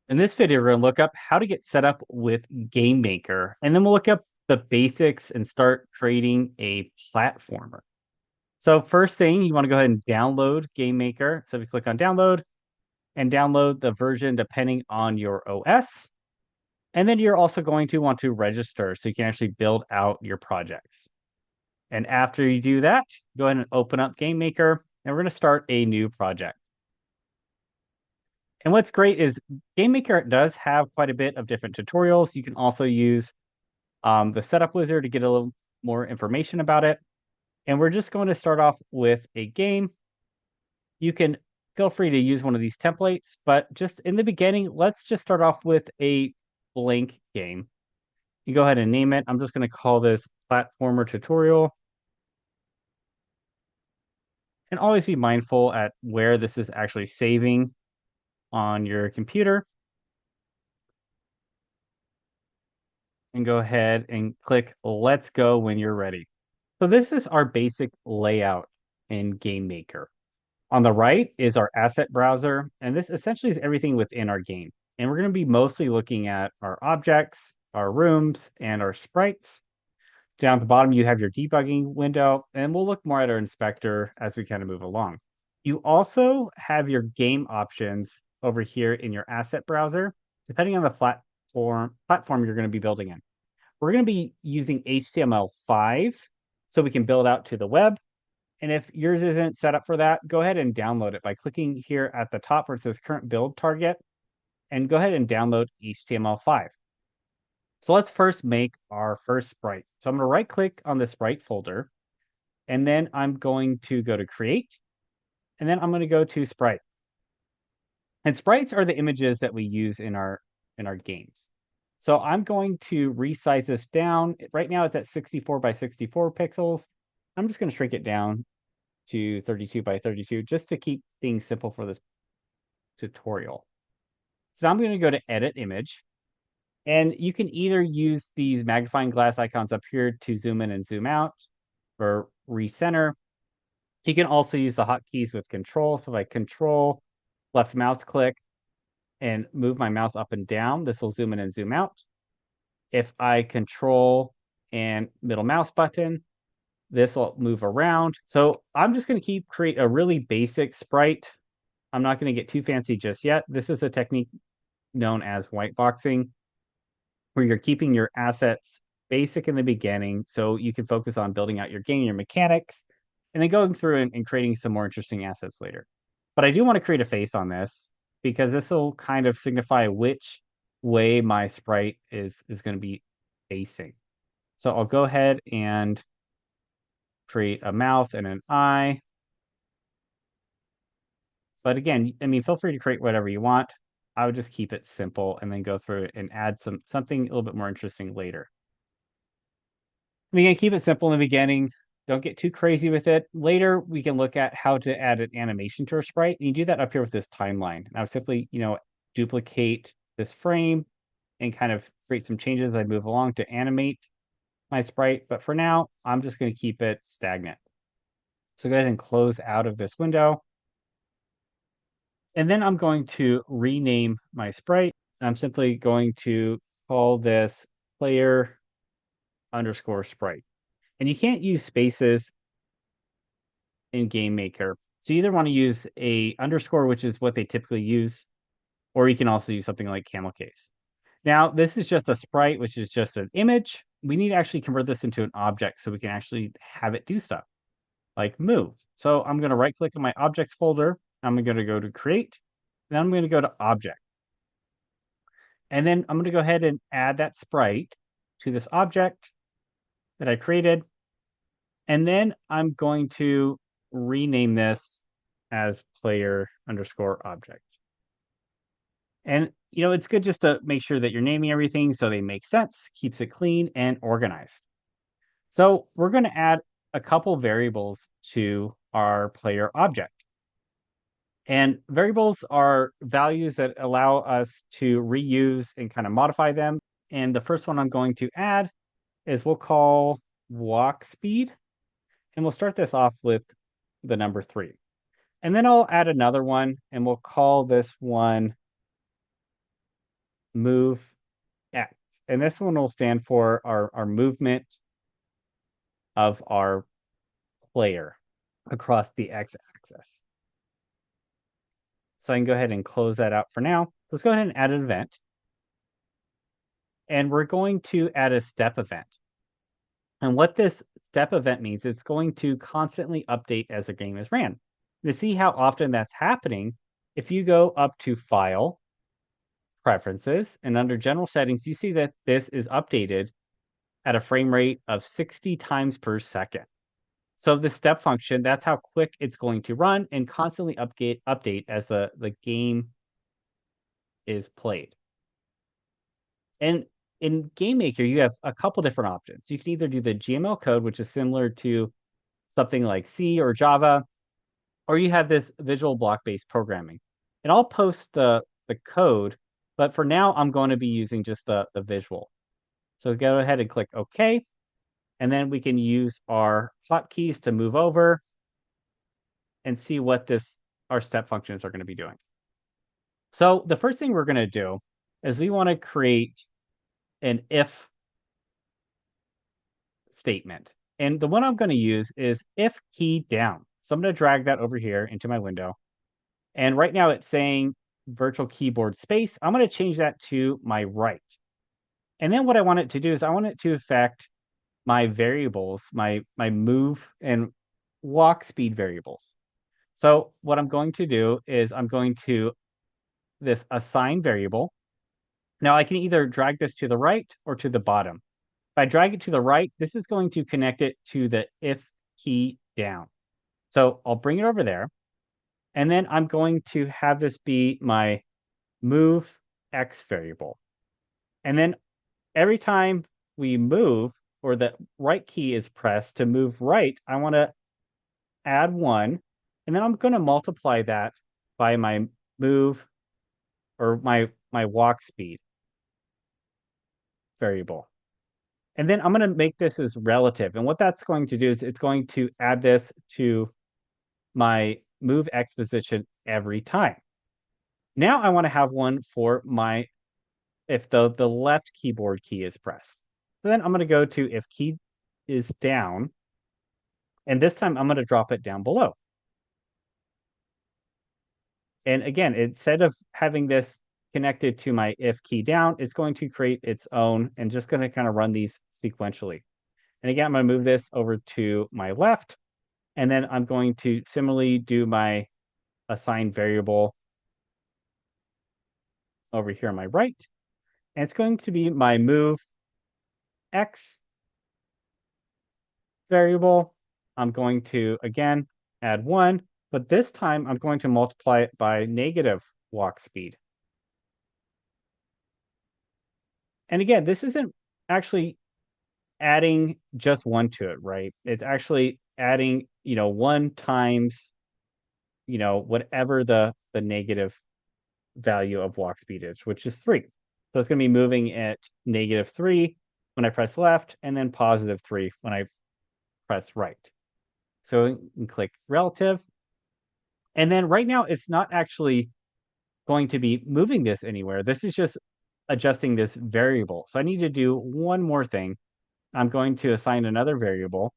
In this video, we're going to look up how to get set up with GameMaker, and then we'll look up the basics and start creating a platformer. So first thing, you want to go ahead and download GameMaker. So if you click on download and download the version depending on your OS, and then you're also going to want to register so you can actually build out your projects. And after you do that, go ahead and open up GameMaker, and we're going to start a new project. And what's great is GameMaker does have quite a bit of different tutorials. You can also use the setup wizard to get a little more information about it. And we're just going to start off with a game. You can feel free to use one of these templates, but just in the beginning, let's just start off with a blank game. You go ahead and name it. I'm just going to call this platformer tutorial. And always be mindful at where this is actually saving on your computer. And go ahead and click Let's Go when you're ready. So this is our basic layout in GameMaker. On the right is our asset browser, and this essentially is everything within our game. And we're going to be mostly looking at our objects, our rooms, and our sprites. Down at the bottom, you have your debugging window, and we'll look more at our inspector as we kind of move along. You also have your game options over here in your asset browser, depending on the platform you're going to be building in. We're going to be using HTML5 so we can build out to the web. And if yours isn't set up for that, go ahead and download it by clicking here at the top where it says current build target and go ahead and download HTML5. So let's first make our first sprite. So I'm going to right click on the sprite folder and then I'm going to go to create and then I'm going to go to sprite. And sprites are the images that we use in our games. So I'm going to resize this down. Right now it's at 64 by 64 pixels. I'm just going to shrink it down to 32 by 32 just to keep things simple for this tutorial. So now I'm going to go to edit image. And you can either use these magnifying glass icons up here to zoom in and zoom out or recenter. You can also use the hotkeys with control. So if I control left mouse click and move my mouse up and down, this will zoom in and zoom out. If I control and middle mouse button, this will move around. So I'm just going to create a really basic sprite. I'm not going to get too fancy just yet. This is a technique known as whiteboxing, where you're keeping your assets basic in the beginning so you can focus on building out your game, your mechanics, and then going through and creating some more interesting assets later. But I do want to create a face on this because this will kind of signify which way my sprite is going to be facing. So I'll go ahead and create a mouth and an eye. But again, I mean, feel free to create whatever you want. I would just keep it simple and then go through it and add something a little bit more interesting later. We can keep it simple in the beginning. Don't get too crazy with it. Later, we can look at how to add an animation to our sprite. And you do that up here with this timeline. And I would simply, duplicate this frame and kind of create some changes as I move along to animate my sprite. But for now, I'm just going to keep it stagnant. So go ahead and close out of this window. And then I'm going to rename my sprite. I'm simply going to call this player underscore sprite. And you can't use spaces in GameMaker. So you either want to use a underscore, which is what they typically use, or you can also use something like camel case. Now, this is just a sprite, which is just an image. We need to actually convert this into an object so we can actually have it do stuff like move. So I'm going to right click on my objects folder. I'm going to go to create. Then I'm going to go to object. And then I'm going to go ahead and add that sprite to this object that I created. And then I'm going to rename this as player underscore object. And, it's good just to make sure that you're naming everything so they make sense, keeps it clean and organized. So we're going to add a couple variables to our player object. And variables are values that allow us to reuse and kind of modify them. And the first one I'm going to add is we'll call walk speed. And we'll start this off with the number 3. And then I'll add another one and we'll call this one move X. And this one will stand for our movement of our player across the X-axis. So I can go ahead and close that out for now. Let's go ahead and add an event. And we're going to add a step event. And what this step event means, it's going to constantly update as the game is ran. To see how often that's happening, if you go up to File, Preferences, and under General Settings, you see that this is updated at a frame rate of 60 times per second. So the step function, that's how quick it's going to run and constantly update as the game is played. And in GameMaker, you have a couple different options. You can either do the GML code, which is similar to something like C or Java, or you have this visual block-based programming. And I'll post the code, but for now, I'm going to be using just the visual. So go ahead and click OK, and then we can use our hotkeys to move over and see what our step functions are going to be doing. So the first thing we're going to do is we want to create an if statement. And the one I'm going to use is if key down. So I'm going to drag that over here into my window. And right now it's saying virtual keyboard space. I'm going to change that to my right. And then what I want it to do is I want it to affect my variables, my move and walk speed variables. So what I'm going to do is I'm going to this assign variable. Now I can either drag this to the right or to the bottom. If I drag it to the right, this is going to connect it to the if key down. So I'll bring it over there. And then I'm going to have this be my move X variable. And then every time we move or the right key is pressed to move right, I want to add 1. And then I'm going to multiply that by my move or my walk speed variable. And then I'm going to make this as relative. And what that's going to do is it's going to add this to my move X position every time. Now I want to have one for if the left keyboard key is pressed. So then I'm going to go to if key is down, and this time I'm going to drop it down below. And again, instead of having this connected to my if key down, it's going to create its own and just going to kind of run these sequentially. And again, I'm going to move this over to my left, and then I'm going to similarly do my assign variable over here on my right. And it's going to be my move X variable. I'm going to, again, add 1, but this time I'm going to multiply it by negative walk speed. And again, this isn't actually adding just 1 to it, right? It's actually adding, 1 times, whatever the negative value of walk speed is, which is 3. So it's going to be moving at -3 when I press left, and then +3 when I press right. So you can click relative. And then right now, it's not actually going to be moving this anywhere. This is just adjusting this variable. So I need to do one more thing. I'm going to assign another variable.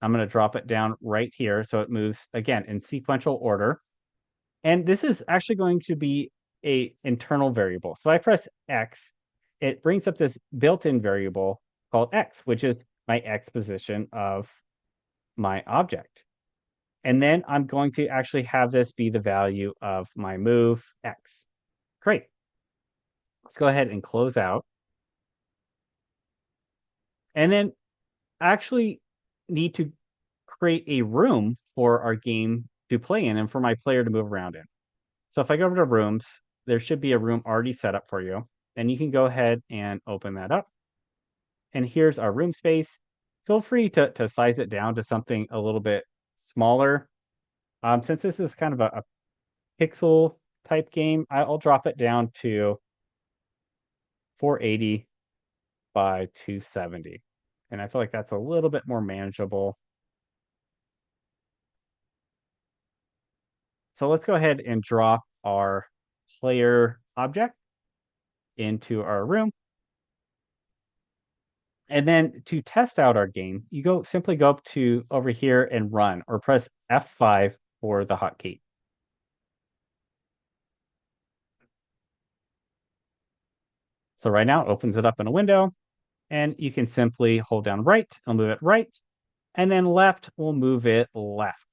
I'm going to drop it down right here so it moves, again, in sequential order. And this is actually going to be a internal variable. So I press X, it brings up this built-in variable called X, which is my X position of my object. And then I'm going to actually have this be the value of my move X. Great. Let's go ahead and close out. And then actually need to create a room for our game to play in and for my player to move around in. So if I go over to rooms, there should be a room already set up for you. And you can go ahead and open that up. And here's our room space. Feel free to size it down to something a little bit smaller. Since this is kind of a pixel type game, I'll drop it down to 480 by 270. And I feel like that's a little bit more manageable. So let's go ahead and drop our player object. into our room. And then to test out our game, you simply go up to over here and run or press F5 for the hotkey. So right now it opens it up in a window and you can simply hold down right, it'll move it right, and then left will move it left.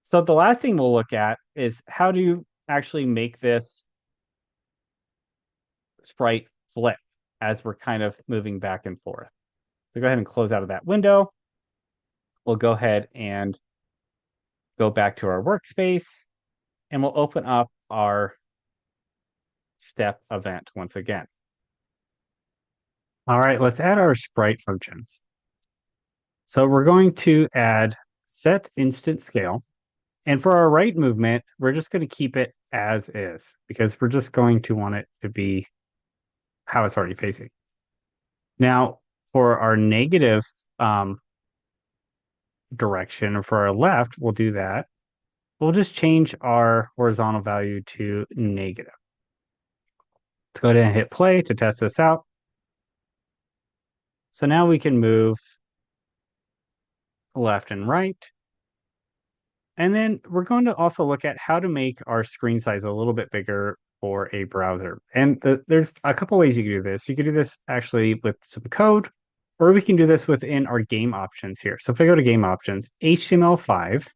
So the last thing we'll look at is how do you actually make this sprite flip as we're kind of moving back and forth. So go ahead and close out of that window. We'll go ahead and go back to our workspace and we'll open up our step event once again. All right, let's add our sprite functions. So we're going to add set instant scale. And for our right movement, we're just going to keep it as is because we're just going to want it to be how it's already facing. Now, for our negative direction, or for our left, we'll do that. We'll just change our horizontal value to negative. Let's go ahead and hit play to test this out. So now we can move left and right. And then we're going to also look at how to make our screen size a little bit bigger for a browser. And there's a couple ways you can do this. You can do this actually with some code, or we can do this within our game options here. So if I go to game options, HTML5,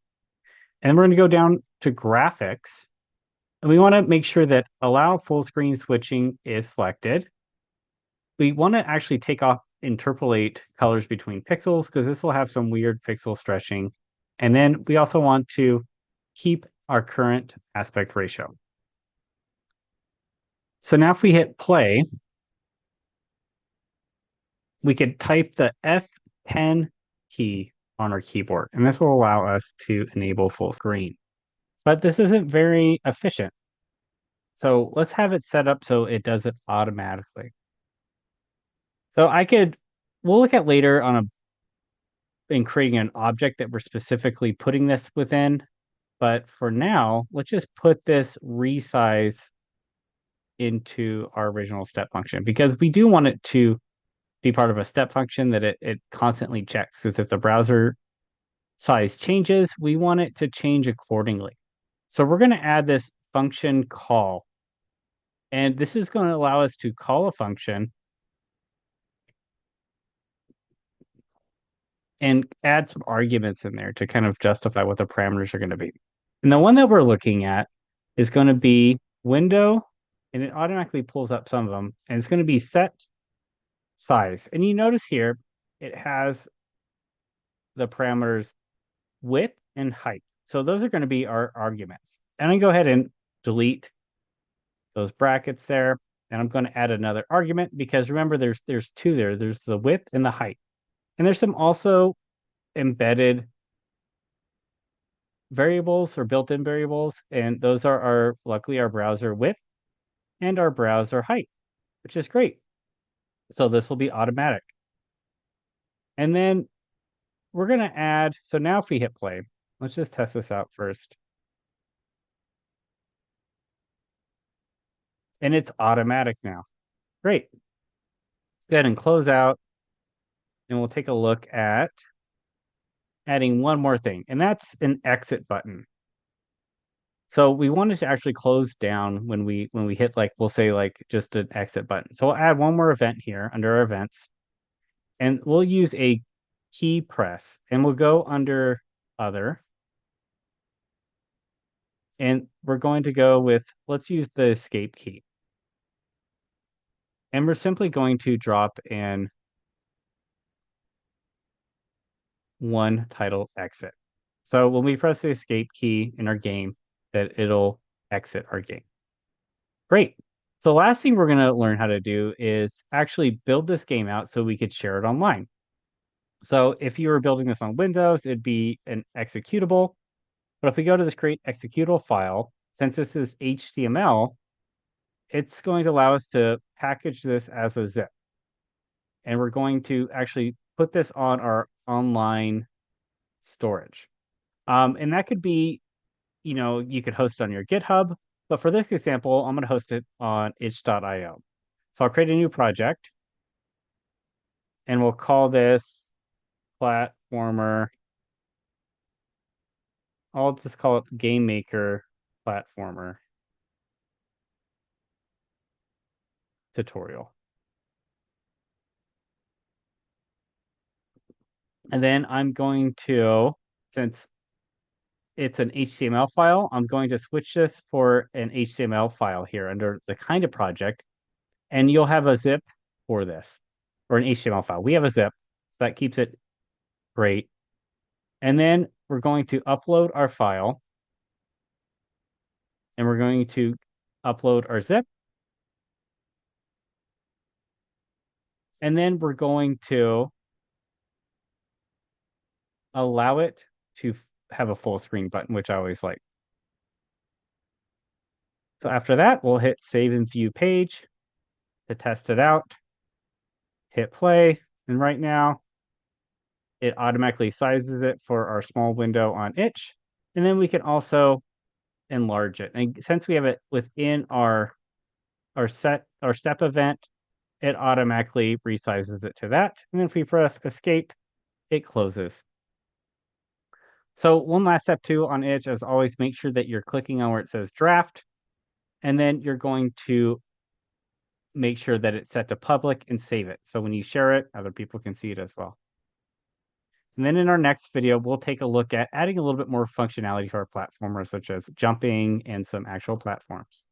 and we're going to go down to graphics, and we want to make sure that allow full screen switching is selected. We want to actually take off interpolate colors between pixels because this will have some weird pixel stretching. And then we also want to keep our current aspect ratio. So now if we hit play, we could type the F10 key on our keyboard, and this will allow us to enable full screen. But this isn't very efficient. So let's have it set up so it does it automatically. So we'll look at later in creating an object that we're specifically putting this within. But for now, let's just put this resize into our original step function because we do want it to be part of a step function that it constantly checks. Because if the browser size changes, we want it to change accordingly. So we're going to add this function call. And this is going to allow us to call a function and add some arguments in there to kind of justify what the parameters are going to be. And the one that we're looking at is going to be window, and it automatically pulls up some of them, and it's going to be set size. And you notice here, it has the parameters width and height. So those are going to be our arguments. And I go ahead and delete those brackets there. And I'm going to add another argument because remember, there's two there. There's the width and the height. And there's some also embedded variables or built-in variables, and those are luckily our browser width and our browser height, which is great. So this will be automatic. And then we're going to add, so now if we hit play, let's just test this out first. And it's automatic now. Great. Let's go ahead and close out, and we'll take a look at adding one more thing, and that's an exit button. So we wanted to actually close down when we hit like we'll say like just an exit button. So we'll add one more event here under our events, and we'll use a key press, and we'll go under other, and we're going to go with let's use the escape key, and we're simply going to drop in one title exit. So when we press the escape key in our game, that it'll exit our game. Great. So the last thing we're going to learn how to do is actually build this game out so we could share it online. So if you were building this on Windows, it'd be an executable. But if we go to this create executable file, since this is HTML, it's going to allow us to package this as a zip. And we're going to actually put this on our online storage. And that could be, you could host it on your GitHub, but for this example, I'm going to host it on itch.io. So I'll create a new project and we'll call this platformer. I'll just call it GameMaker platformer tutorial. And then I'm going to, since it's an HTML file, I'm going to switch this for an HTML file here under the kind of project. And you'll have a zip for this, or an HTML file. We have a zip, so that keeps it great. And then we're going to upload our file, and we're going to upload our zip. And then we're going to allow it to have a full screen button, which I always like. So after that, we'll hit save and view page to test it out, hit play, and right now it automatically sizes it for our small window on itch. And then we can also enlarge it. And since we have it within our step event, it automatically resizes it to that. And then if we press escape, it closes. So one last step too on itch, as always, make sure that you're clicking on where it says draft, and then you're going to make sure that it's set to public and save it. So when you share it, other people can see it as well. And then in our next video, we'll take a look at adding a little bit more functionality to our platformer, such as jumping and some actual platforms.